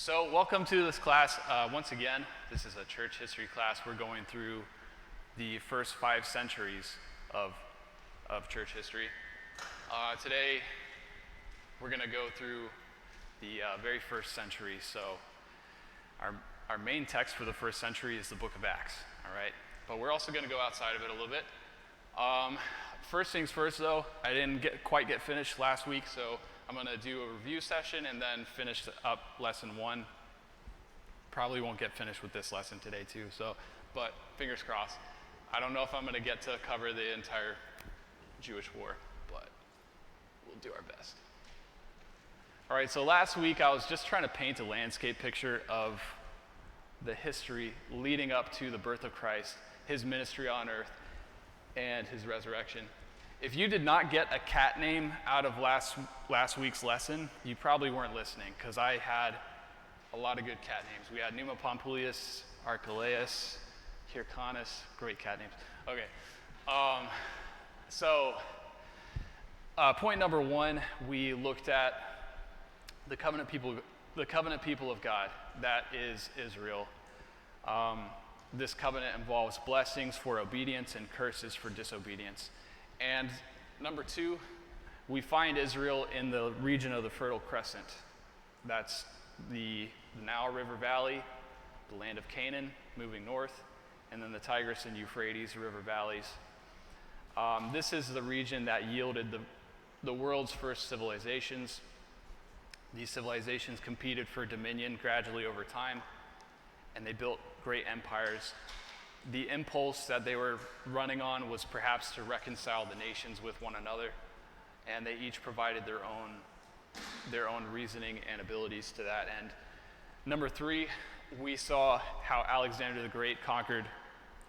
So welcome to this class. Once again, this is a church history class. We're going through the first 5 centuries of church history. Today, we're going to go through the very first century. So our main text for the first century is the book of Acts, all right? But we're also going to go outside of it a little bit. First things first, though, I didn't quite get finished last week, so I'm going to do a review session and then finish up lesson 1. Probably won't get finished with this lesson today, too, but fingers crossed. I don't know if I'm going to get to cover the entire Jewish war, but we'll do our best. All right, so last week I was just trying to paint a landscape picture of the history leading up to the birth of Christ, his ministry on earth, and his resurrection. If you did not get a cat name out of last week's lesson, you probably weren't listening, because I had a lot of good cat names. We had Numa Pompilius, Archelaus, Hyrcanus, great cat names. Okay, point number 1, we looked at the covenant people of God, that is Israel. This covenant involves blessings for obedience and curses for disobedience. And number 2, we find Israel in the region of the Fertile Crescent. That's the Nile River Valley, the land of Canaan, moving north, and then the Tigris and Euphrates River valleys. This is the region that yielded the world's first civilizations. These civilizations competed for dominion gradually over time, and they built great empires. The impulse that they were running on was perhaps to reconcile the nations with one another, and they each provided their own reasoning and abilities to that end. Number 3, we saw how Alexander the Great conquered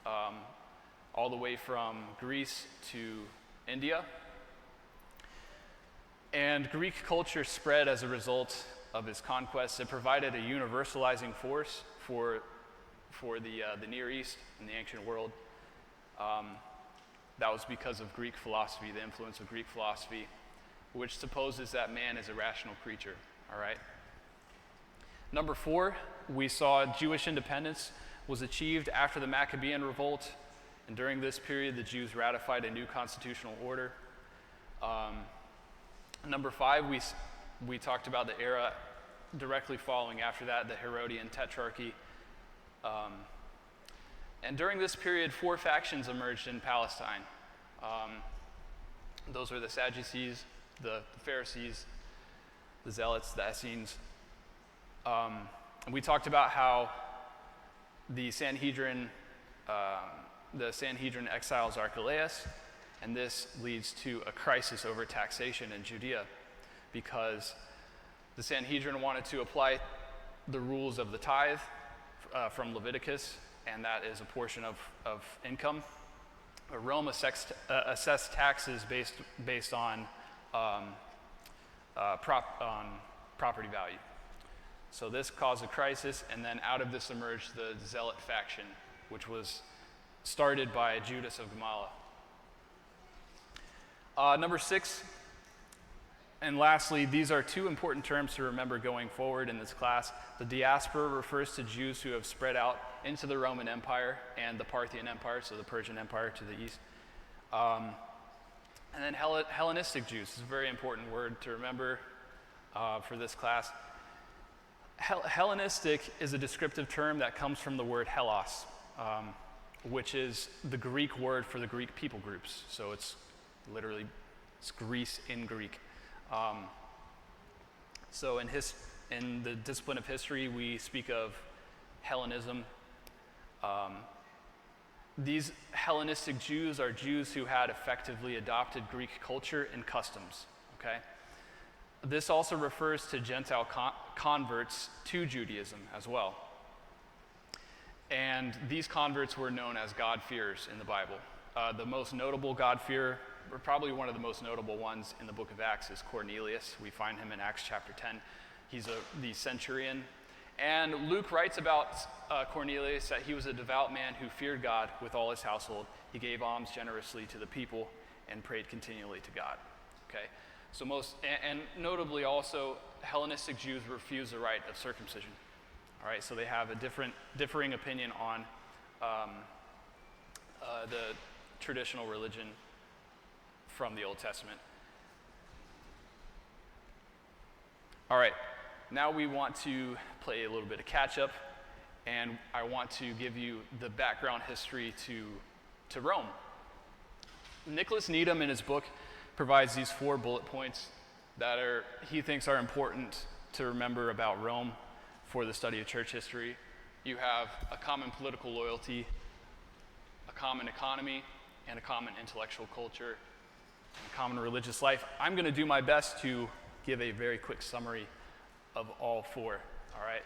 all the way from Greece to India. And Greek culture spread as a result of his conquests. It provided a universalizing force for the Near East and the ancient world. That was because of Greek philosophy, the influence of Greek philosophy, which supposes that man is a rational creature, all right? Number 4, we saw Jewish independence was achieved after the Maccabean revolt, and during this period, the Jews ratified a new constitutional order. Number 5, we talked about the era directly following after that, the Herodian Tetrarchy. And during this period, 4 factions emerged in Palestine. Those were the Sadducees, the Pharisees, the Zealots, the Essenes. And we talked about how the Sanhedrin exiles Archelaus, and this leads to a crisis over taxation in Judea, because the Sanhedrin wanted to apply the rules of the tithe from Leviticus, and that is a portion of income. Rome assessed taxes based on property value. So this caused a crisis, and then out of this emerged the Zealot faction, which was started by Judas of Gamala. Number 6, and lastly, these are 2 important terms to remember going forward in this class. The diaspora refers to Jews who have spread out into the Roman Empire and the Parthian Empire, so the Persian Empire to the east. And then Hellenistic Jews is a very important word to remember for this class. Hellenistic is a descriptive term that comes from the word Hellas, which is the Greek word for the Greek people groups. So it's literally Greece in Greek. So in the discipline of history, we speak of Hellenism. These Hellenistic Jews are Jews who had effectively adopted Greek culture and customs, okay? This also refers to Gentile converts to Judaism as well. And these converts were known as God-fearers in the Bible. The most notable God-fearer, or probably one of the most notable ones in the book of Acts, is Cornelius. We find him in Acts chapter 10. He's the centurion. And Luke writes about Cornelius that he was a devout man who feared God with all his household. He gave alms generously to the people and prayed continually to God. Okay, So notably also, Hellenistic Jews refuse the rite of circumcision. All right, so they have a differing opinion on the traditional religion from the Old Testament. All right, now we want to play a little bit of catch up, and I want to give you the background history to Rome. Nicholas Needham in his book provides these 4 bullet points that he thinks are important to remember about Rome for the study of church history. You have a common political loyalty, a common economy, and a common intellectual culture, and a common religious life. I'm going to do my best to give a very quick summary of all 4, all right?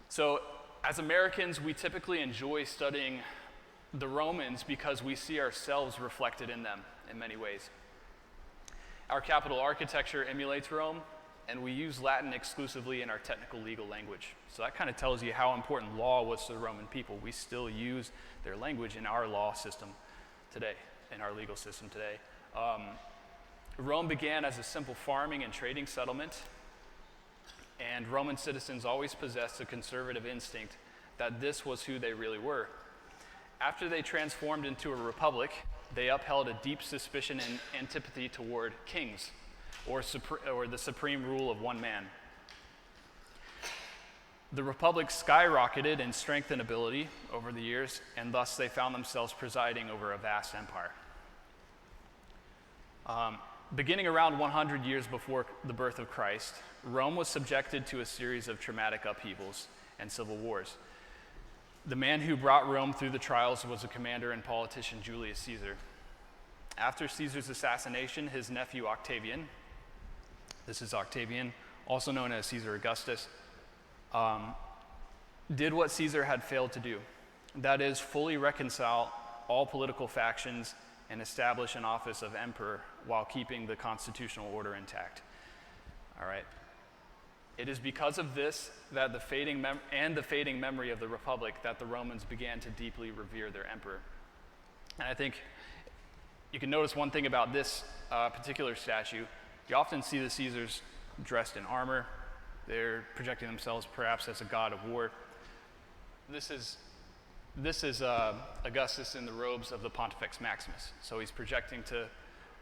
So as Americans, we typically enjoy studying the Romans because we see ourselves reflected in them in many ways. Our capital architecture emulates Rome, and we use Latin exclusively in our technical legal language. So that kind of tells you how important law was to the Roman people. We still use their language in our law system today, in our legal system today. Rome began as a simple farming and trading settlement, and Roman citizens always possessed a conservative instinct that this was who they really were. After they transformed into a republic, they upheld a deep suspicion and antipathy toward kings, or the supreme rule of one man. The republic skyrocketed in strength and ability over the years, and thus they found themselves presiding over a vast empire. Beginning around 100 years before the birth of Christ, Rome was subjected to a series of traumatic upheavals and civil wars. The man who brought Rome through the trials was a commander and politician, Julius Caesar. After Caesar's assassination, his nephew Octavian, this is Octavian, also known as Caesar Augustus, did what Caesar had failed to do. That is, fully reconcile all political factions and establish an office of emperor while keeping the constitutional order intact. All right. It is because of this that the fading memory of the republic that the Romans began to deeply revere their emperor. And I think you can notice one thing about this particular statue. You often see the Caesars dressed in armor. They're projecting themselves perhaps as a god of war. This is Augustus in the robes of the Pontifex Maximus. So he's projecting to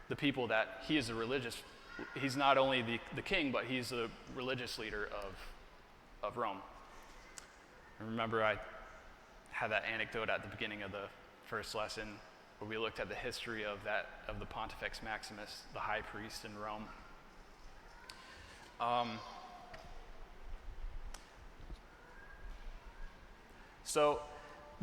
the people that he is he's not only the king, but he's the religious leader of Rome. And remember, I had that anecdote at the beginning of the first lesson where we looked at the history of the Pontifex Maximus, the high priest in Rome. So,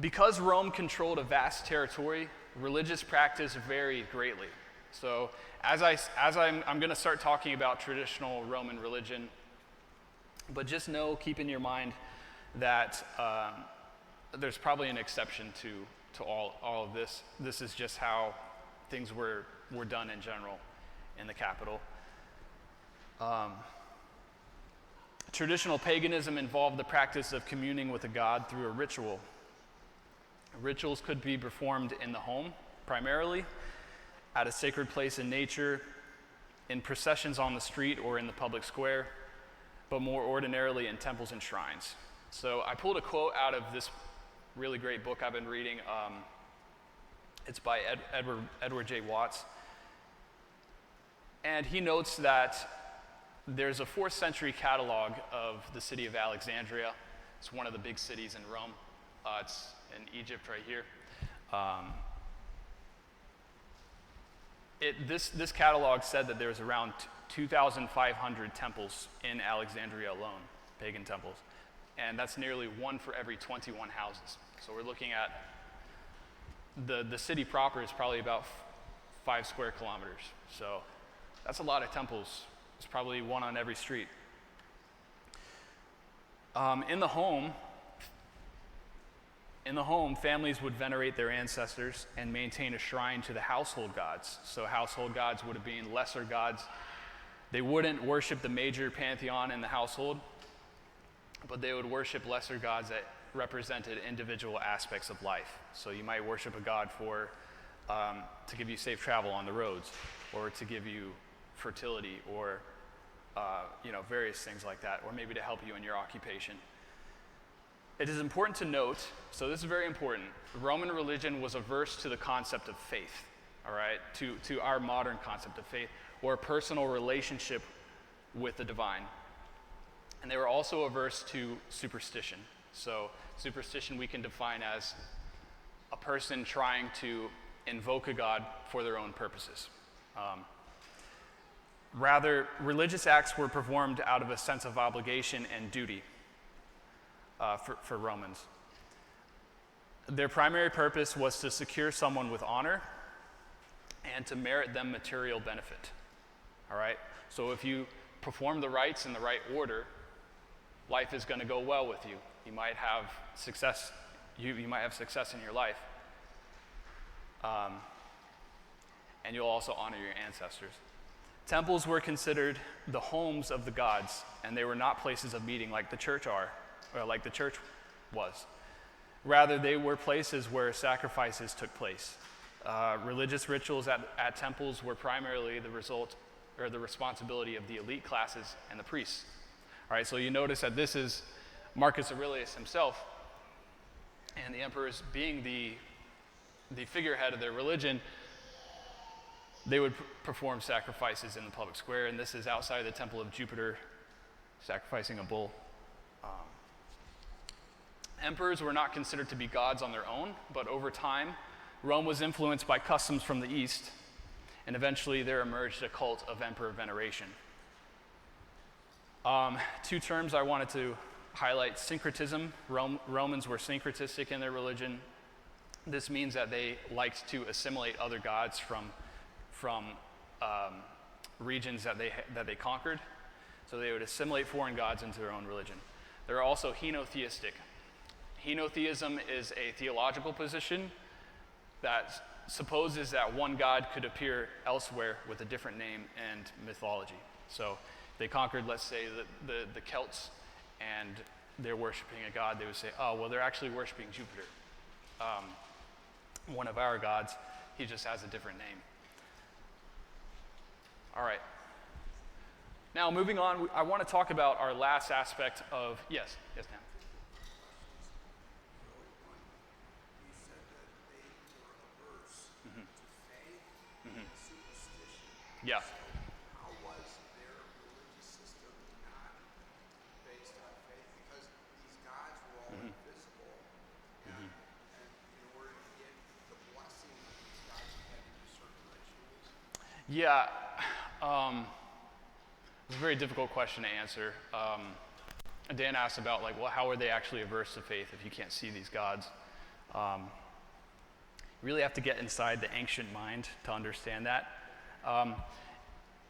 because Rome controlled a vast territory, religious practice varied greatly. So, I'm going to start talking about traditional Roman religion, but just keep in your mind that there's probably an exception to all of this. This is just how things were done in general in the capital. Traditional paganism involved the practice of communing with a god through a ritual. Rituals could be performed in the home, primarily, at a sacred place in nature, in processions on the street or in the public square, but more ordinarily in temples and shrines. So I pulled a quote out of this really great book I've been reading. It's by Edward J. Watts. And he notes that there's a 4th century catalog of the city of Alexandria. It's one of the big cities in Rome. It's in Egypt right here. This catalog said that there's around 2,500 temples in Alexandria alone, pagan temples. And that's nearly 1 for every 21 houses. So we're looking at the city proper is probably about 5 square kilometers. So that's a lot of temples. It's probably 1 on every street. In the home, families would venerate their ancestors and maintain a shrine to the household gods. So household gods would have been lesser gods. They wouldn't worship the major pantheon in the household, but they would worship lesser gods that represented individual aspects of life. So you might worship a god to give you safe travel on the roads, or to give you fertility, or various things like that, or maybe to help you in your occupation. It is important to note, so this is very important, Roman religion was averse to the concept of faith, all right, to our modern concept of faith, or a personal relationship with the divine. And they were also averse to superstition. So superstition we can define as a person trying to invoke a god for their own purposes. Rather, religious acts were performed out of a sense of obligation and duty for Romans. Their primary purpose was to secure someone with honor and to merit them material benefit. All right? So if you perform the rites in the right order, life is going to go well with you. You might have success. You might have success in your life. And you'll also honor your ancestors. Temples were considered the homes of the gods, and they were not places of meeting like the church was. Rather, they were places where sacrifices took place. Religious rituals at temples were primarily the result or the responsibility of the elite classes and the priests. All right, so you notice that this is Marcus Aurelius himself, and the emperors being the figurehead of their religion. They would perform sacrifices in the public square, and this is outside the temple of Jupiter, sacrificing a bull. Emperors were not considered to be gods on their own, but over time, Rome was influenced by customs from the East, and eventually there emerged a cult of emperor veneration. Two terms I wanted to highlight: syncretism. Romans were syncretistic in their religion. This means that they liked to assimilate other gods from regions that they conquered. So they would assimilate foreign gods into their own religion. They're also henotheistic. Henotheism is a theological position that supposes that one god could appear elsewhere with a different name and mythology. So they conquered, let's say, the Celts, and they're worshiping a god. They would say, oh, well, they're actually worshiping Jupiter, one of our gods. He just has a different name. All right. Now, moving on, I want to talk about our last aspect of, yes, Dan. You said that they were averse to faith and superstition. Yeah. So how was their religious system not based on faith? Because these gods were all invisible, and in order to get the blessing of these gods, you had to do certain rituals. Yeah. It's a very difficult question to answer. Dan asked about, how are they actually averse to faith if you can't see these gods? You really have to get inside the ancient mind to understand that.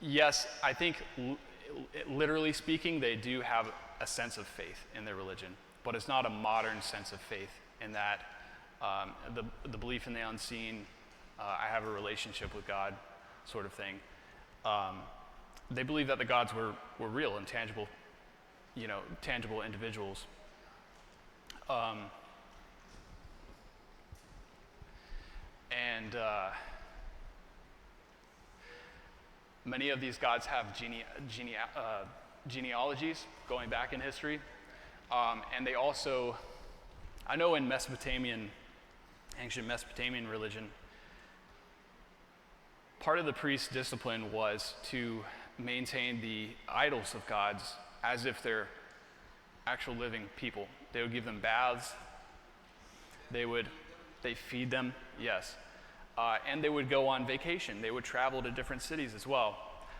Yes, I think literally speaking, they do have a sense of faith in their religion, but it's not a modern sense of faith in that the belief in the unseen, I have a relationship with God sort of thing. They believe that the gods were real and tangible, tangible individuals. Many of these gods have genealogies going back in history. And they also, I know in ancient Mesopotamian religion, part of the priest's discipline was to maintain the idols of gods as if they're actual living people. They would give them baths. They feed them, yes. And they would go on vacation. They would travel to different cities as well.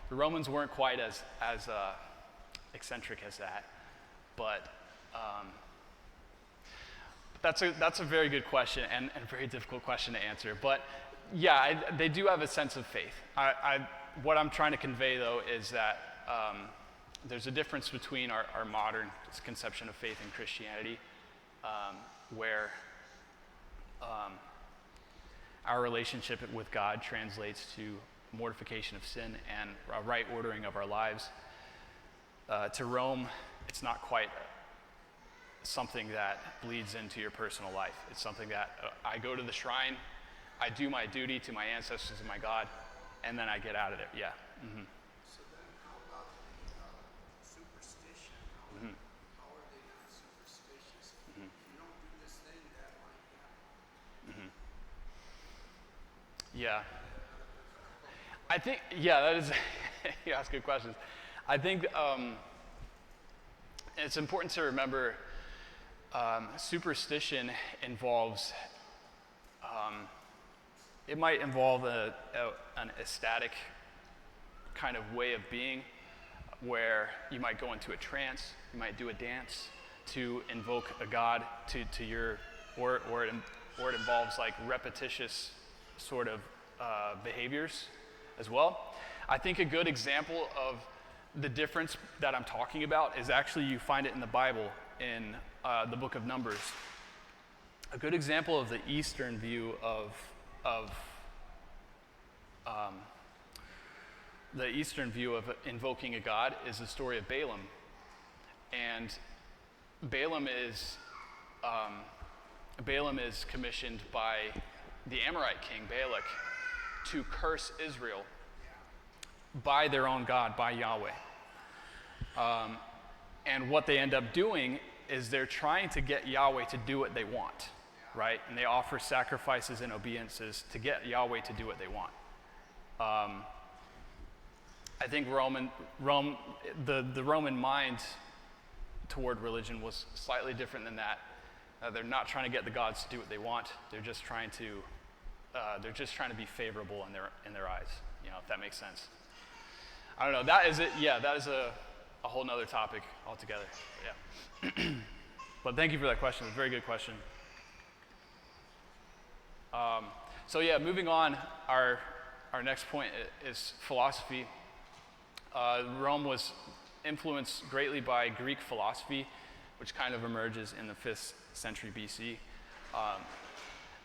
The Romans weren't quite as eccentric as that, but that's a very good question and a very difficult question to answer. But yeah, they do have a sense of faith. What I'm trying to convey, though, is that there's a difference between our modern conception of faith in Christianity, where our relationship with God translates to mortification of sin and a right ordering of our lives. To Rome, it's not quite something that bleeds into your personal life. It's something that I go to the shrine, I do my duty to my ancestors and my God, and then I get out of it. Yeah. Mm-hmm. So then how about the Yeah. I think, yeah, that is, you ask good questions. I think it's important to remember superstition involves, it might involve an ecstatic kind of way of being where you might go into a trance, you might do a dance to invoke a god to your, or it involves like repetitious sort of behaviors as well. I think a good example of the difference that I'm talking about is actually you find it in the Bible in the book of Numbers. A good example of the Eastern view of invoking a god is the story of Balaam. And Balaam is commissioned by the Amorite king Balak to curse Israel by their own God, by Yahweh. And what they end up doing is they're trying to get Yahweh to do what they want, right? And they offer sacrifices and obediences to get Yahweh to do what they want. I think the Roman mind toward religion was slightly different than that. They're not trying to get the gods to do what they want. They're just trying to be favorable in their eyes. You know, if that makes sense. I don't know. That is it. Yeah, that is a whole nother topic altogether. Yeah. But thank you for that question. It's a very good question. So yeah, moving on. Our next point is philosophy. Rome was influenced greatly by Greek philosophy, which kind of emerges in the 5th century BC.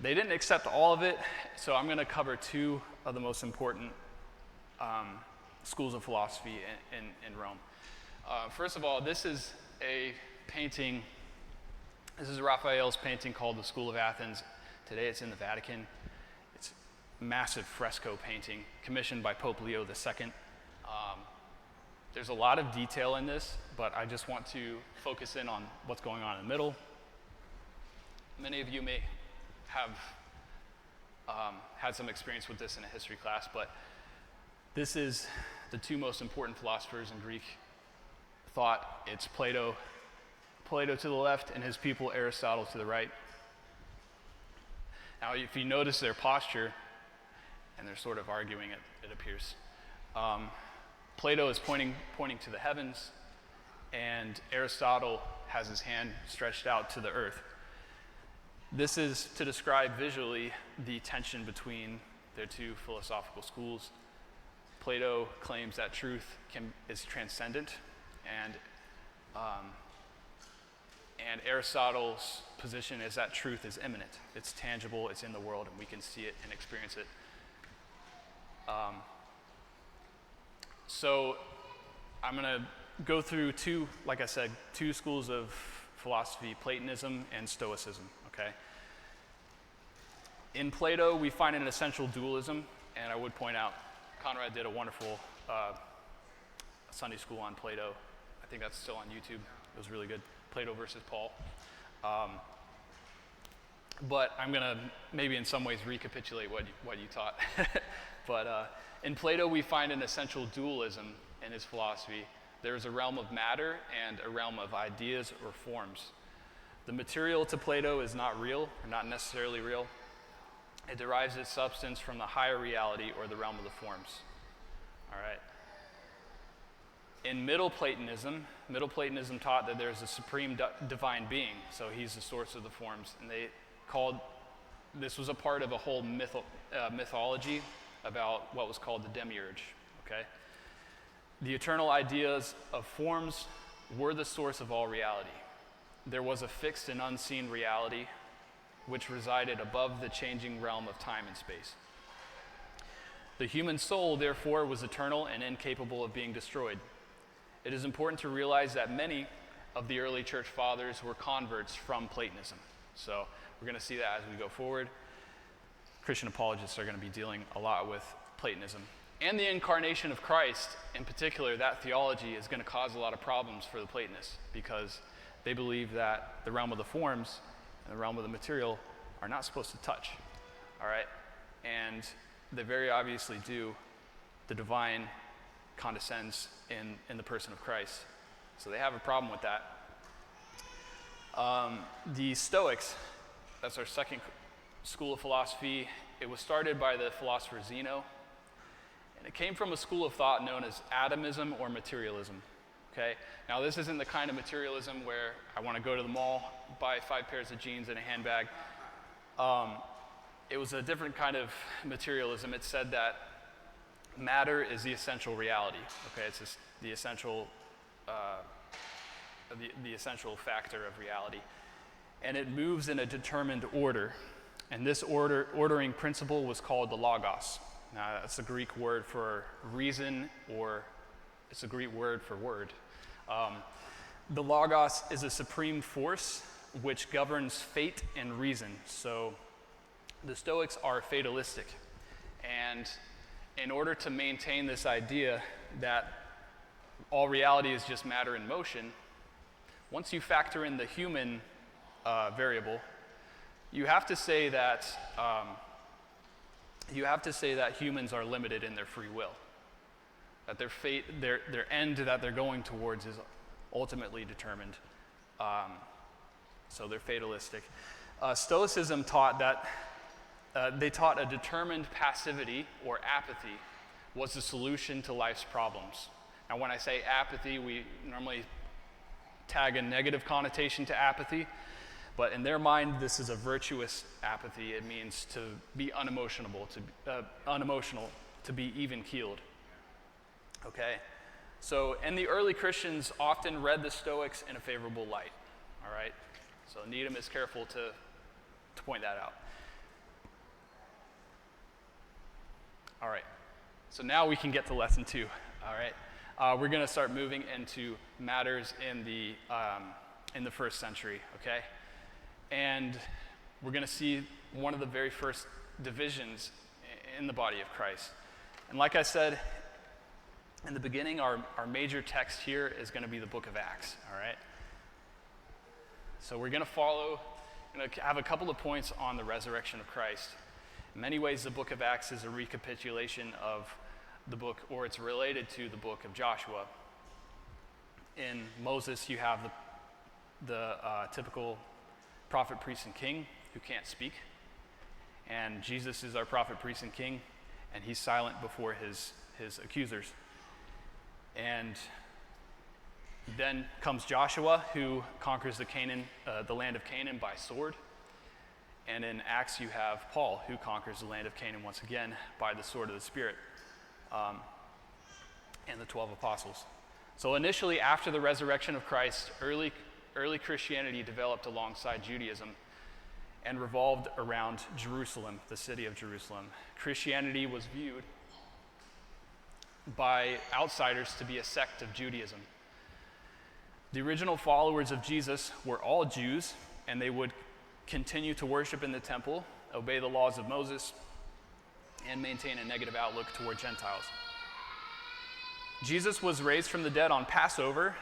They didn't accept all of it, so I'm going to cover two of the most important schools of philosophy in Rome. First of all, this is a painting. This is Raphael's painting called The School of Athens. Today it's in the Vatican. It's a massive fresco painting commissioned by Pope Leo II. There's a lot of detail in this, but I just want to focus in on what's going on in the middle. Many of you may have had some experience with this in a history class, but this is the two most important philosophers in Greek thought. It's Plato to the left and his pupil Aristotle to the right. Now, if you notice their posture, and they're sort of arguing, it appears. Plato is pointing to the heavens, and Aristotle has his hand stretched out to the earth. This is to describe visually the tension between their two philosophical schools. Plato claims that truth is transcendent, and Aristotle's position is that truth is immanent. It's tangible, it's in the world, and we can see it and experience it. So I'm going to go through two schools of philosophy, Platonism and Stoicism, okay? In Plato, we find an essential dualism, and I would point out, Conrad did a wonderful Sunday school on Plato. I think that's still on YouTube. It was really good. Plato versus Paul. But I'm going to maybe in some ways recapitulate what you taught. But in Plato, we find an essential dualism in his philosophy. There is a realm of matter and a realm of ideas or forms. The material to Plato is not real, or not necessarily real. It derives its substance from the higher reality or the realm of the forms. All right. In Middle Platonism taught that there's a supreme divine being, so he's the source of the forms. And this was a part of a whole mythology about what was called the demiurge, okay? The eternal ideas of forms were the source of all reality. There was a fixed and unseen reality which resided above the changing realm of time and space. The human soul, therefore, was eternal and incapable of being destroyed. It is important to realize that many of the early church fathers were converts from Platonism. So we're going to see that as we go forward. Christian apologists are going to be dealing a lot with Platonism. And the incarnation of Christ, in particular, that theology is going to cause a lot of problems for the Platonists because they believe that the realm of the forms and the realm of the material are not supposed to touch, all right? And they very obviously do, the divine condescends in the person of Christ. So they have a problem with that. The Stoics, that's our second school of philosophy. It was started by the philosopher Zeno, and it came from a school of thought known as atomism or materialism. Okay? Now, this isn't the kind of materialism where I want to go to the mall, buy 5 pairs of jeans and a handbag. It was a different kind of materialism. It said that matter is the essential reality. Okay, it's just the essential factor of reality, and it moves in a determined order. And this ordering principle was called the logos. Now, that's a Greek word for reason, or it's a Greek word for word. The logos is a supreme force which governs fate and reason. So the Stoics are fatalistic. And in order to maintain this idea that all reality is just matter in motion, once you factor in the human variable, you have to say that humans are limited in their free will. That their fate, their end that they're going towards is ultimately determined. So they're fatalistic. Stoicism taught that they taught a determined passivity or apathy was the solution to life's problems. Now, when I say apathy, we normally tag a negative connotation to apathy, but in their mind, this is a virtuous apathy. It means to be unemotional, to be even-keeled. Okay? So, and the early Christians often read the Stoics in a favorable light. All right? So Needham is careful to point that out. All right, so now we can get to lesson 2, all right? We're gonna start moving into matters in the first century, okay? And we're gonna see one of the very first divisions in the body of Christ. And like I said in the beginning, our major text here is gonna be the book of Acts, all right? So we're gonna have a couple of points on the resurrection of Christ. In many ways, the book of Acts is a recapitulation of the book, or it's related to the book of Joshua. In Moses, you have the typical prophet, priest, and king who can't speak. And Jesus is our prophet, priest, and king, and he's silent before his accusers. And then comes Joshua, who conquers the land of Canaan by sword. And in Acts, you have Paul, who conquers the land of Canaan once again by the sword of the Spirit, and the 12 apostles. So initially, after the resurrection of Christ, early Christianity developed alongside Judaism and revolved around Jerusalem, the city of Jerusalem. Christianity was viewed by outsiders to be a sect of Judaism. The original followers of Jesus were all Jews, and they would continue to worship in the temple, obey the laws of Moses, and maintain a negative outlook toward Gentiles. Jesus was raised from the dead on Passover,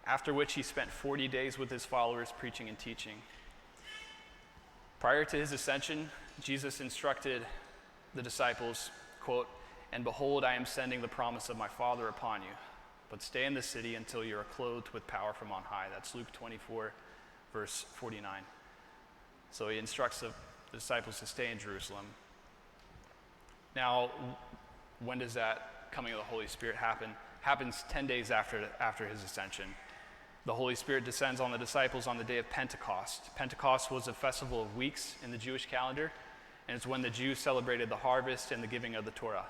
after which he spent 40 days with his followers preaching and teaching. Prior to his ascension, Jesus instructed the disciples, quote, "And behold, I am sending the promise of my Father upon you, but stay in the city until you are clothed with power from on high." That's Luke 24, verse 49. So he instructs the disciples to stay in Jerusalem. Now, when does that coming of the Holy Spirit happen? Happens 10 days after his ascension. The Holy Spirit descends on the disciples on the day of Pentecost. Pentecost was a festival of weeks in the Jewish calendar, and it's when the Jews celebrated the harvest and the giving of the Torah.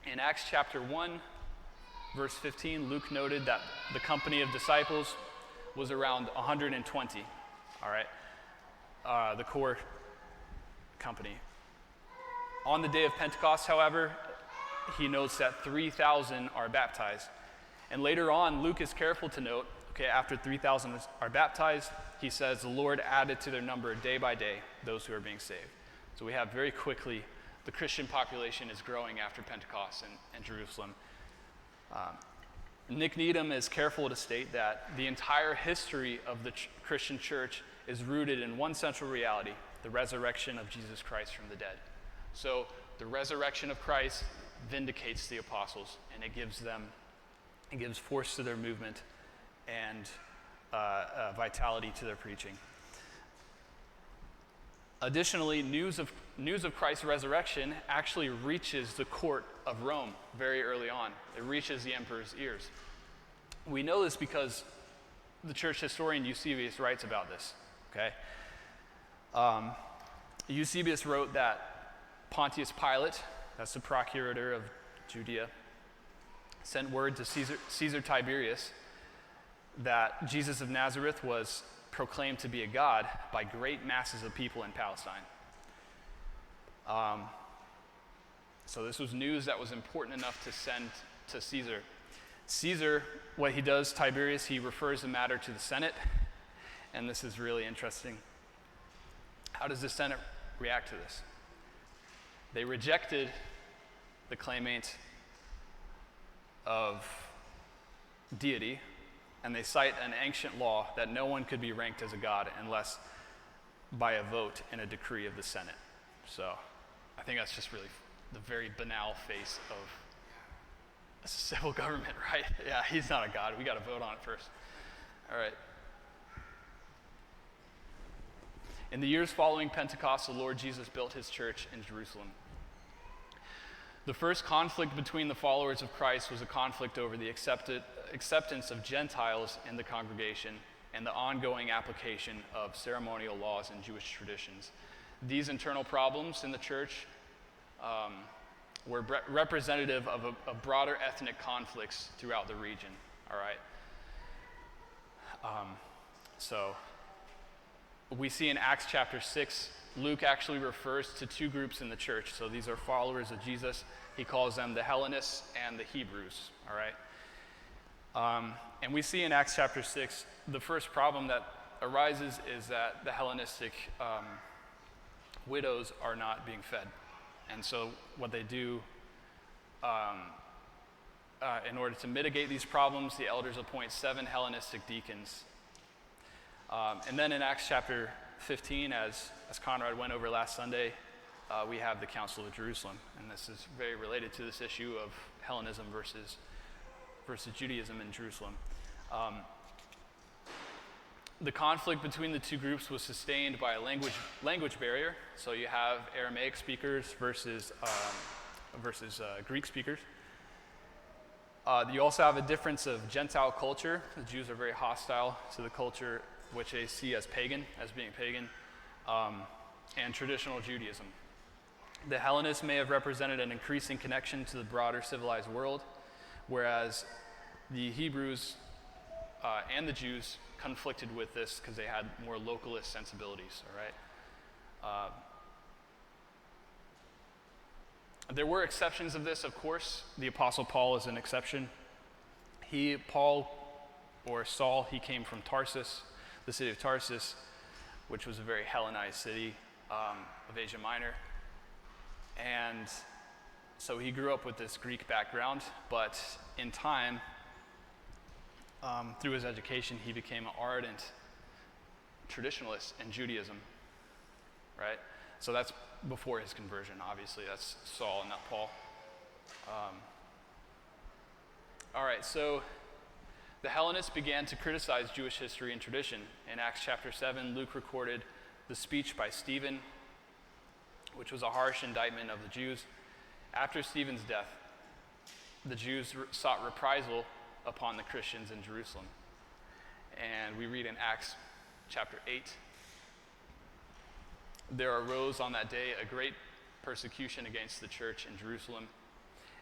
In Acts chapter 1, verse 15, Luke noted that the company of disciples was around 120, all right, the core company. On the day of Pentecost, however, he notes that 3,000 are baptized. And later on, Luke is careful to note, okay, after 3,000 are baptized, he says the Lord added to their number day by day those who are being saved. So we have very quickly, the Christian population is growing after Pentecost in Jerusalem. Nick Needham is careful to state that the entire history of the Christian church is rooted in one central reality, the resurrection of Jesus Christ from the dead. So the resurrection of Christ vindicates the apostles, and it gives force to their movement and vitality to their preaching. Additionally, news of Christ's resurrection actually reaches the court of Rome very early on. It reaches the emperor's ears. We know this because the church historian Eusebius writes about this. Okay, Eusebius wrote that Pontius Pilate, that's the procurator of Judea, sent word to Caesar Tiberius that Jesus of Nazareth was proclaimed to be a god by great masses of people in Palestine. So this was news that was important enough to send to Caesar. Caesar, what he does, Tiberius, he refers the matter to the Senate, and this is really interesting. How does the Senate react to this? They rejected the claimant of deity, and they cite an ancient law that no one could be ranked as a god unless by a vote and a decree of the Senate. So I think that's just really the very banal face of a civil government, right? Yeah, he's not a god. We got to vote on it first. All right. In the years following Pentecost, the Lord Jesus built his church in Jerusalem. The first conflict between the followers of Christ was a conflict over the acceptance of Gentiles in the congregation and the ongoing application of ceremonial laws and Jewish traditions. These internal problems in the church were representative of a broader ethnic conflicts throughout the region. All right. So we see in Acts chapter 6, Luke actually refers to two groups in the church. So these are followers of Jesus. He calls them the Hellenists and the Hebrews. All right. And we see in Acts chapter 6, the first problem that arises is that the Hellenistic widows are not being fed. And so what they do, in order to mitigate these problems, the elders appoint 7 Hellenistic deacons. And then in Acts chapter 15, as Conrad went over last Sunday, we have the Council of Jerusalem. And this is very related to this issue of Hellenism versus Judaism in Jerusalem. The conflict between the two groups was sustained by a language barrier. So you have Aramaic speakers versus Greek speakers. You also have a difference of Gentile culture. The Jews are very hostile to the culture which they see as pagan, as being pagan, and traditional Judaism. The Hellenists may have represented an increasing connection to the broader civilized world, whereas the Hebrews and the Jews conflicted with this because they had more localist sensibilities, all right? There were exceptions of this, of course. The Apostle Paul is an exception. Saul, he came from Tarsus, the city of Tarsus, which was a very Hellenized city of Asia Minor. And so he grew up with this Greek background, but in time, through his education, he became an ardent traditionalist in Judaism, right? So that's before his conversion, obviously. That's Saul, not Paul. All right, so the Hellenists began to criticize Jewish history and tradition. In Acts chapter 7, Luke recorded the speech by Stephen, which was a harsh indictment of the Jews. After Stephen's death, the Jews sought reprisal upon the Christians in Jerusalem. And we read in Acts chapter 8, there arose on that day a great persecution against the church in Jerusalem,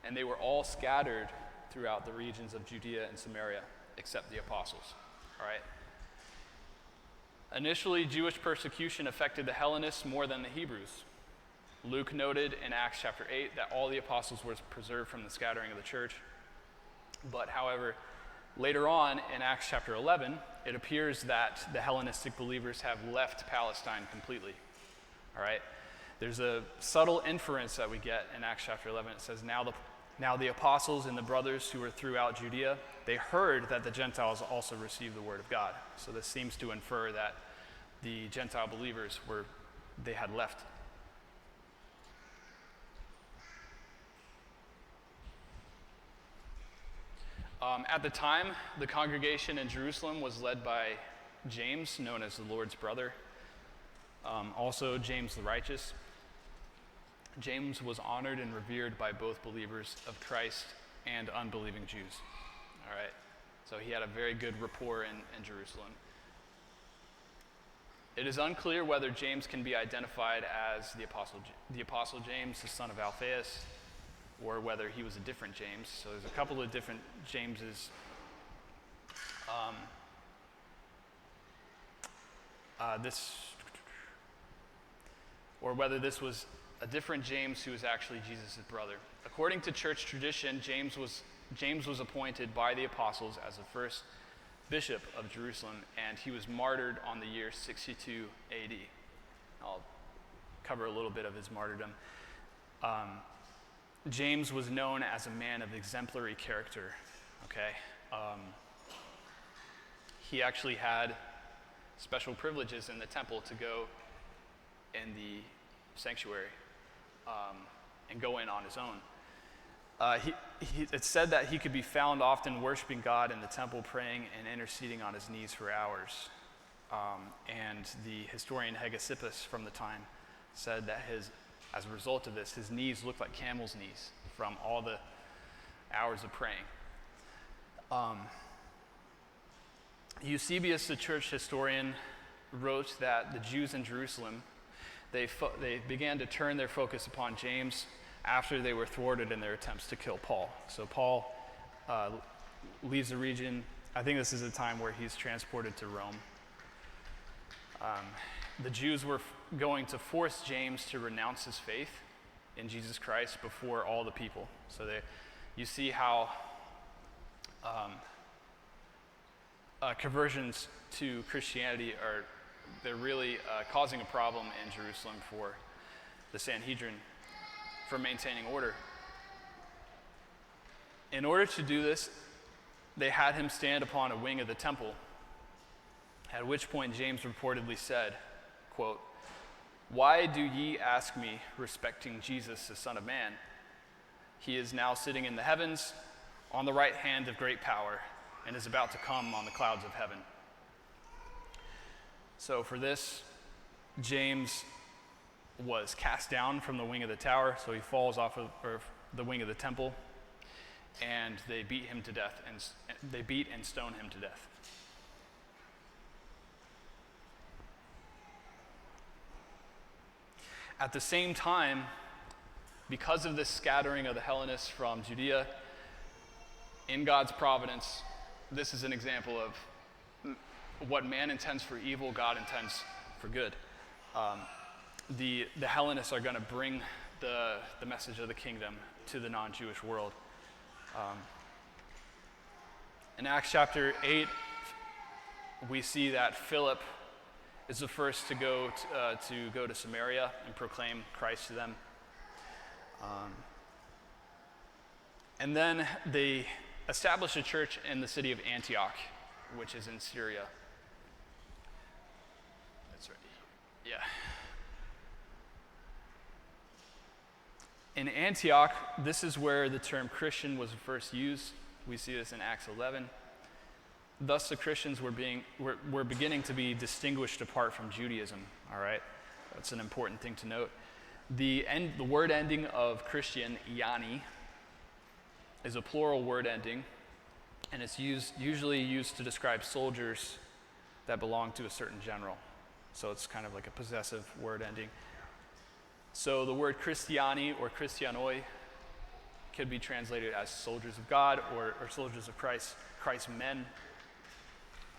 and they were all scattered throughout the regions of Judea and Samaria, except the apostles. All right. Initially, Jewish persecution affected the Hellenists more than the Hebrews. Luke noted in Acts chapter 8 that all the apostles were preserved from the scattering of the church. But however, later on in Acts chapter 11, it appears that the Hellenistic believers have left Palestine completely. All right? There's a subtle inference that we get in Acts chapter 11. It says, now the apostles and the brothers who were throughout Judea, they heard that the Gentiles also received the word of God. So this seems to infer that the Gentile believers were they had left. At the time, the congregation in Jerusalem was led by James, known as the Lord's brother, also James the Righteous. James was honored and revered by both believers of Christ and unbelieving Jews. All right, so he had a very good rapport in Jerusalem. It is unclear whether James can be identified as the Apostle James, the son of Alphaeus, or whether he was a different James. So there's a couple of different Jameses. Or whether this was a different James who was actually Jesus' brother. According to church tradition, James was appointed by the apostles as the first bishop of Jerusalem, and he was martyred on the year 62 AD. I'll cover a little bit of his martyrdom. James was known as a man of exemplary character, okay? He actually had special privileges in the temple to go in the sanctuary and go in on his own. It's said that he could be found often worshiping God in the temple, praying and interceding on his knees for hours. And the historian Hegesippus from the time said that as a result of this, his knees looked like camel's knees from all the hours of praying. Eusebius, the church historian, wrote that the Jews in Jerusalem, they began to turn their focus upon James after they were thwarted in their attempts to kill Paul. So Paul leaves the region. I think this is a time where he's transported to Rome. The Jews were going to force James to renounce his faith in Jesus Christ before all the people. So you see how conversions to Christianity they're really causing a problem in Jerusalem for the Sanhedrin for maintaining order. In order to do this, they had him stand upon a wing of the temple, at which point James reportedly said, quote, "Why do ye ask me respecting Jesus, the Son of Man? He is now sitting in the heavens on the right hand of great power and is about to come on the clouds of heaven." So for this, James was cast down from the wing of the tower, so he falls off of the wing of the temple, and they beat him to death, and they beat and stone him to death. At the same time, because of this scattering of the Hellenists from Judea, in God's providence, this is an example of what man intends for evil, God intends for good. The Hellenists are going to bring the message of the kingdom to the non-Jewish world. In Acts chapter 8, we see that Philip is the first to go to Samaria and proclaim Christ to them. And then they establish a church in the city of Antioch, which is in Syria. That's right. Yeah. In Antioch, this is where the term Christian was first used. We see this in Acts 11. Thus, the Christians were beginning to be distinguished apart from Judaism. All right, that's an important thing to note. The word ending of Christian, iani, is a plural word ending, and it's usually used to describe soldiers that belong to a certain general. So it's kind of like a possessive word ending. So the word Christiani or Christianoi could be translated as soldiers of God or soldiers of Christ, Christ's men,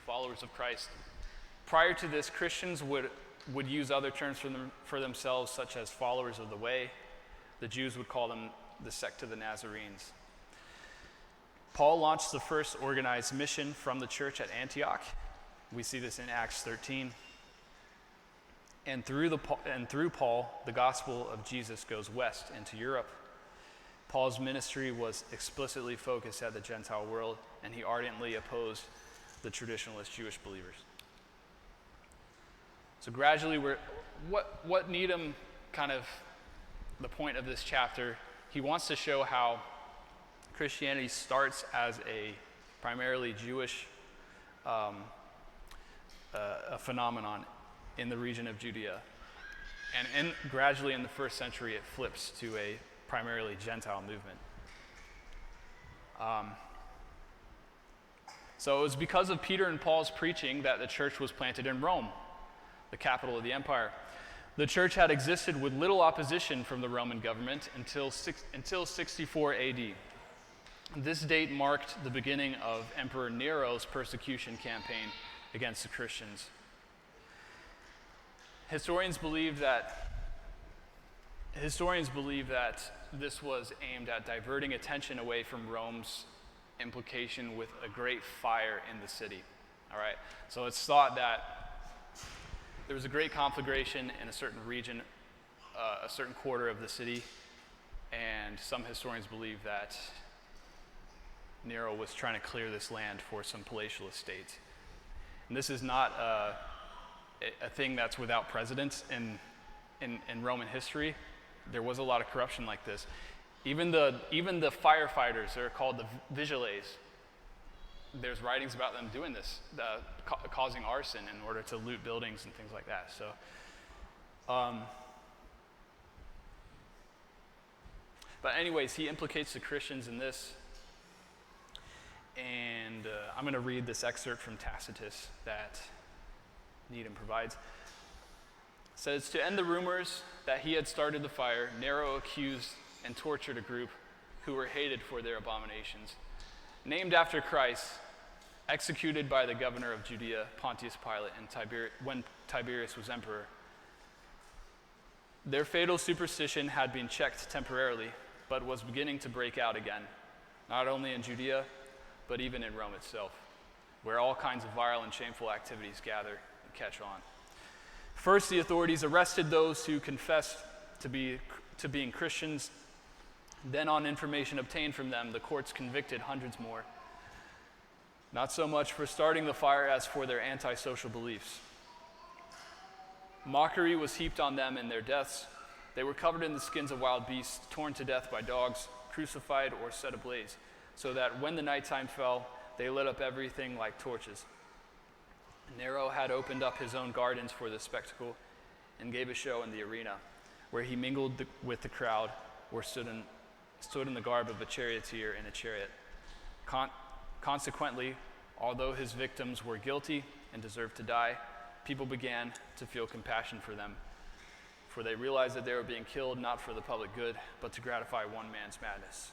followers of Christ. Prior to this, Christians would use other terms for themselves, such as followers of the way. The Jews would call them the sect of the Nazarenes. Paul launched the first organized mission from the church at Antioch. We see this in Acts 13. And through Paul, the gospel of Jesus goes west into Europe. Paul's ministry was explicitly focused at the Gentile world, and he ardently opposed the traditionalist Jewish believers. So gradually, what Needham kind of, the point of this chapter, he wants to show how Christianity starts as a primarily Jewish a phenomenon in the region of Judea. And gradually in the first century, it flips to a primarily Gentile movement. So it was because of Peter and Paul's preaching that the church was planted in Rome, the capital of the empire. The church had existed with little opposition from the Roman government until 64 AD. This date marked the beginning of Emperor Nero's persecution campaign against the Christians. Historians believe that this was aimed at diverting attention away from Rome's implication with a great fire in the city. All right, so it's thought that there was a great conflagration in a certain region, a certain quarter of the city, and some historians believe that Nero was trying to clear this land for some palatial estates. And this is not a thing that's without precedent in Roman history. There was a lot of corruption like this. Even the firefighters, they're called the vigiles. There's writings about them doing this, causing arson in order to loot buildings and things like that. So, but anyways, he implicates the Christians in this. And I'm going to read this excerpt from Tacitus that Needham provides. It says, to end the rumors that he had started the fire, Nero accused and tortured a group who were hated for their abominations. Named after Christ, executed by the governor of Judea, Pontius Pilate, when Tiberius was emperor. Their fatal superstition had been checked temporarily, but was beginning to break out again, not only in Judea, but even in Rome itself, where all kinds of vile and shameful activities gather and catch on. First, the authorities arrested those who confessed to being Christians. Then, on information obtained from them, the courts convicted hundreds more. Not so much for starting the fire as for their antisocial beliefs. Mockery was heaped on them in their deaths. They were covered in the skins of wild beasts, torn to death by dogs, crucified or set ablaze, so that when the nighttime fell, they lit up everything like torches. Nero had opened up his own gardens for this spectacle and gave a show in the arena, where he mingled with the crowd or stood in the garb of a charioteer in a chariot. Consequently, although his victims were guilty and deserved to die, people began to feel compassion for them, for they realized that they were being killed not for the public good, but to gratify one man's madness.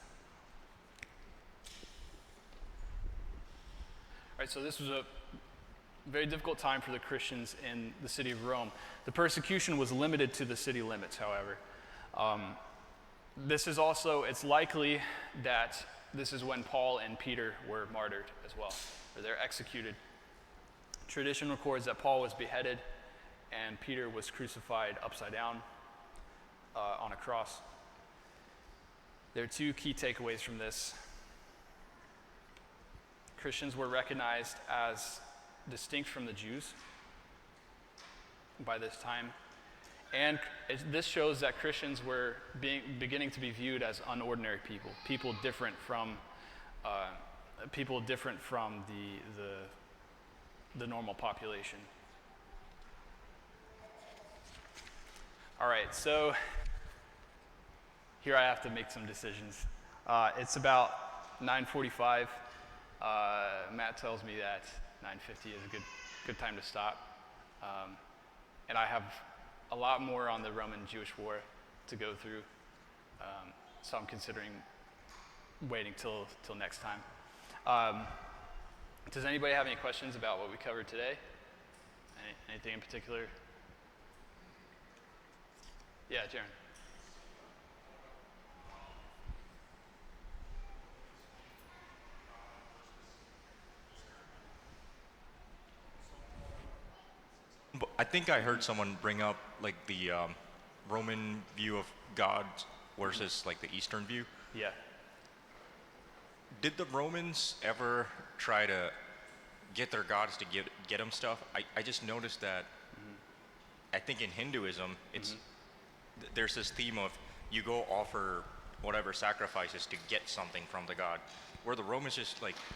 All right, so this was a very difficult time for the Christians in the city of Rome. The persecution was limited to the city limits, however. It's likely that this is when Paul and Peter were martyred as well, or they're executed. Tradition records that Paul was beheaded and Peter was crucified upside down on a cross. There are two key takeaways from this. Christians were recognized as distinct from the Jews by this time. And this shows that Christians were beginning to be viewed as unordinary people, people different from the normal population. All right, so here I have to make some decisions. It's about 9:45. Matt tells me that 9:50 is a good time to stop, and I have a lot more on the Roman-Jewish War to go through, so I'm considering waiting till next time. Does anybody have any questions about what we covered today? Anything in particular? Yeah, Jaron. But I think I heard someone bring up like the Roman view of God versus like the Eastern view. Yeah. Did the Romans ever try to get their gods to get them stuff? I just noticed that I think in Hinduism, there's this theme of you go offer whatever sacrifices to get something from the god, where the Romans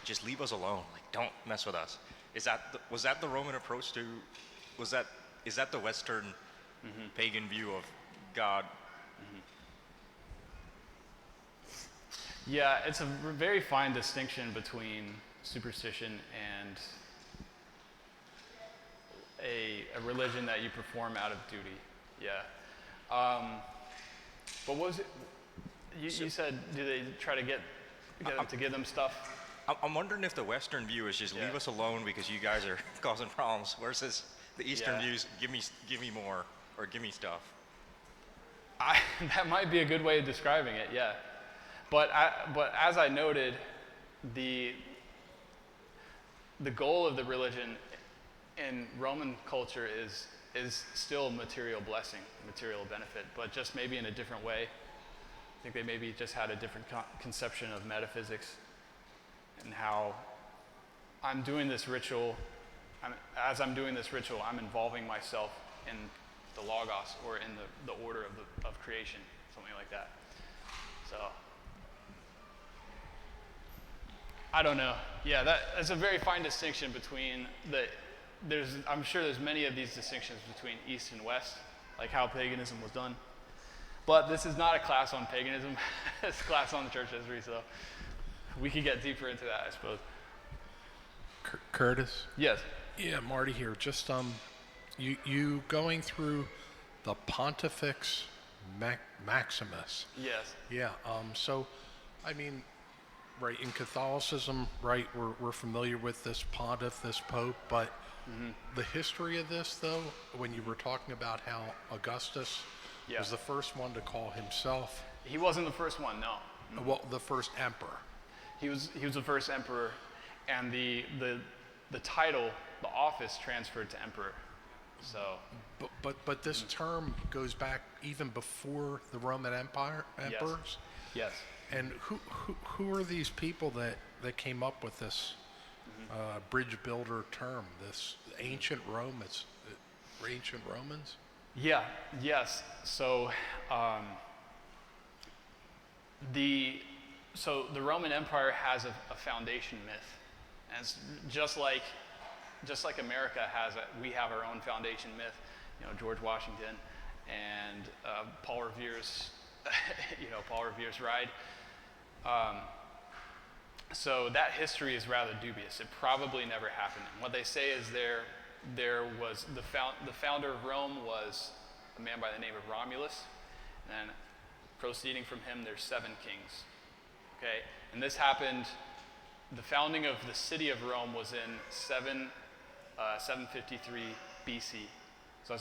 just leave us alone, like don't mess with us. Was that the Roman approach to? Is that the Western pagan view of God? Yeah, it's a very fine distinction between superstition and a religion that you perform out of duty. Yeah. But what was it? You said, do they try to get them to give them stuff? I'm wondering if the Western view is just leave us alone because you guys are causing problems, versus the Eastern view is give me more or give me stuff. That might be a good way of describing it, yeah. But as I noted, the goal of the religion in Roman culture is still material blessing, material benefit, but just maybe in a different way. I think they maybe just had a different conception of metaphysics and how I'm doing this ritual. As I'm doing this ritual, I'm involving myself in the logos or in the order of creation, something like that. So I don't know. Yeah, that's a very fine distinction between I'm sure there's many of these distinctions between East and West, like how paganism was done. But this is not a class on paganism. It's a class on church history, so we could get deeper into that, I suppose. Curtis? Yes. Yeah, Marty here. Just you going through the Pontifex Maximus. Yes. Yeah. So, I mean, right, in Catholicism, right, we're familiar with this pontiff, this pope, but the history of this, though, when you were talking about how Augustus was the first one to call himself. He wasn't the first one, no. Well, the first emperor. He was the first emperor, and the title, the office, transferred to emperor. So. But this term goes back even before the Roman Empire emperors. Yes. And who are these people that came up with this bridge builder term? This ancient Rome. It's ancient Romans. Yeah. Yes. So. The Roman Empire has a foundation myth, and it's just like America has we have our own foundation myth. You know, George Washington and Paul Revere's ride. So that history is rather dubious. It probably never happened. And what they say is there was the founder of Rome was a man by the name of Romulus, and proceeding from him, there's 7 kings. Okay, and this happened. The founding of the city of Rome was in 753 BC. So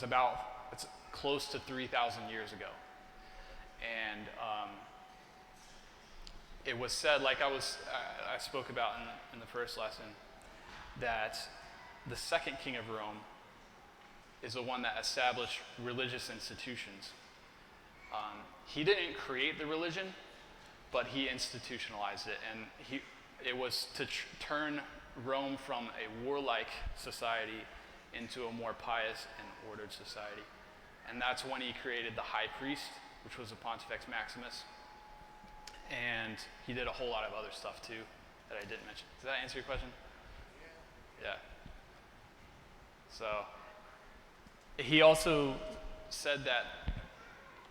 it's close to 3,000 years ago. And it was said, like I spoke about in the first lesson, that the second king of Rome is the one that established religious institutions. He didn't create the religion, but he institutionalized it, and it was to turn Rome from a warlike society into a more pious and ordered society. And that's when he created the high priest, which was the Pontifex Maximus. And he did a whole lot of other stuff too that I didn't mention. Does that answer your question? Yeah. So he also said that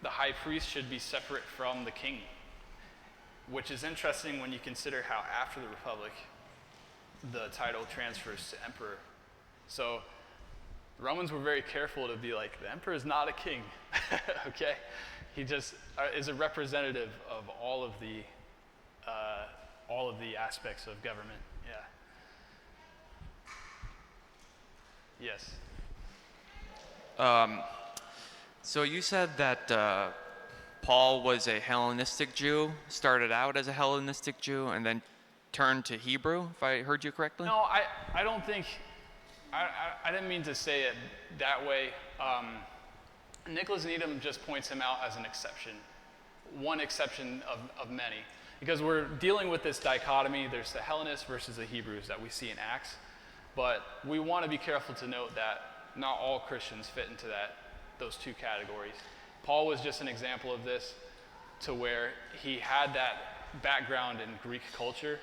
the high priest should be separate from the king, which is interesting when you consider how after the Republic, the title transfers to emperor. So the Romans were very careful to be like, the emperor is not a king, okay? He just is a representative of all of the aspects of government, yeah. Yes. So you said that Paul was a Hellenistic Jew, started out as a Hellenistic Jew, and then turned to Hebrew, if I heard you correctly? No, I don't think, I didn't mean to say it that way. Nicholas Needham just points him out as an exception, one exception of many. Because we're dealing with this dichotomy, there's the Hellenists versus the Hebrews that we see in Acts. But we want to be careful to note that not all Christians fit into those two categories. Paul was just an example of this, to where he had that background in Greek culture,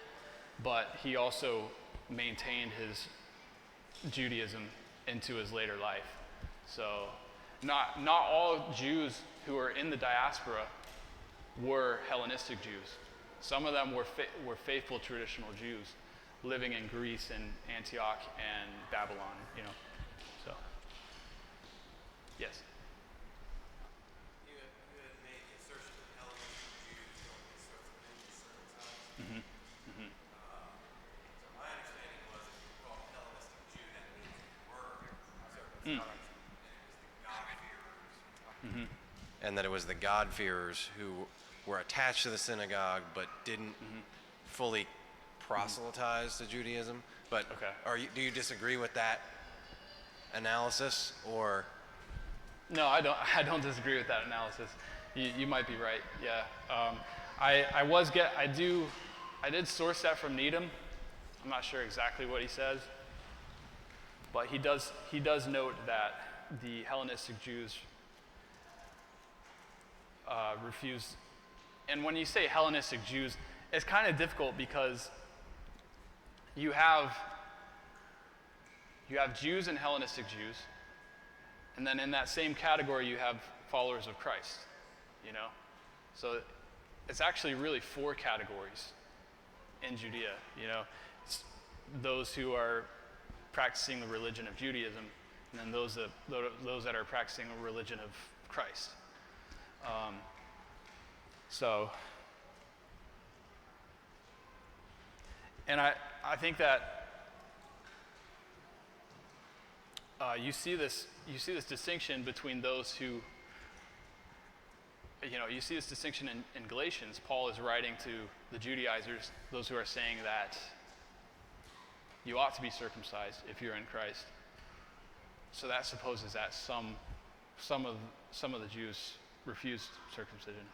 but he also maintained his Judaism into his later life. So not all Jews who are in the diaspora were Hellenistic Jews. Some of them were faithful traditional Jews living in Greece and Antioch and Babylon, you know. So, yes. You had made the assertion that Hellenistic Jews don't be circumcised. So my understanding was if you were called a Hellenistic Jew, that means you were circumcised. And it was the God-fearers. And that it was the God-fearers who were attached to the synagogue but didn't fully proselytize to Judaism. But Okay. do you disagree with that analysis, or? No, I don't disagree with that analysis. You might be right. Yeah. I did source that from Needham. I'm not sure exactly what he says, but he does note that the Hellenistic Jews refused. And when you say Hellenistic Jews, it's kind of difficult because you have Jews and Hellenistic Jews, and then in that same category you have followers of Christ, you know? So it's actually really 4 categories in Judea, you know? It's those who are practicing the religion of Judaism, and then those that are practicing the religion of Christ. And I think that you see this distinction between those who, you see this distinction in Galatians. Paul is writing to the Judaizers, those who are saying that you ought to be circumcised if you're in Christ. So that supposes that some of the Jews refused circumcision.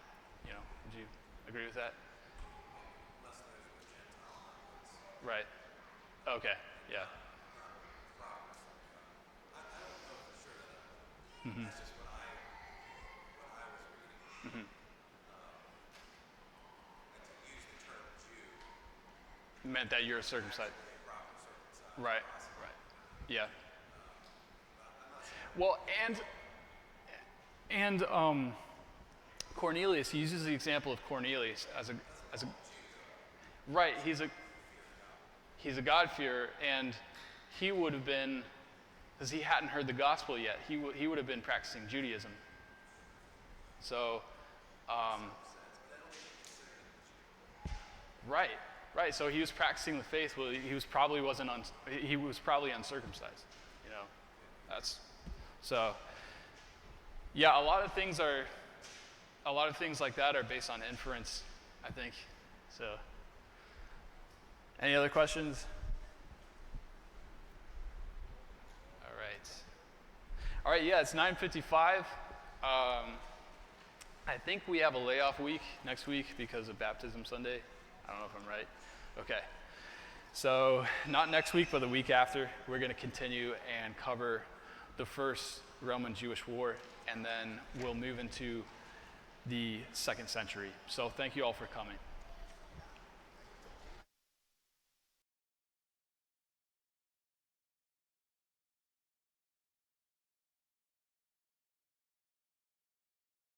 You know, would you agree with that? Right. Okay. Yeah. Mm-hmm. That's just what I was reading. And to use the term Jew Meant that you're circumcised. properly circumcised. Right. Right. Yeah. Well, and Cornelius, he uses the example of Cornelius as a right. He's a God-fearer, and he would have been, because he hadn't heard the gospel yet, he would have been practicing Judaism. So, right. So he was practicing the faith. Well, he was probably uncircumcised. You know, that's so. Yeah, a lot of things like that are based on inference, I think. So, any other questions? All right. Yeah, it's 9:55. I think we have a layoff week next week because of Baptism Sunday. I don't know if I'm right. Okay. So not next week, but the week after, we're going to continue and cover the first Roman-Jewish war, and then we'll move into the 2nd century. So thank you all for coming.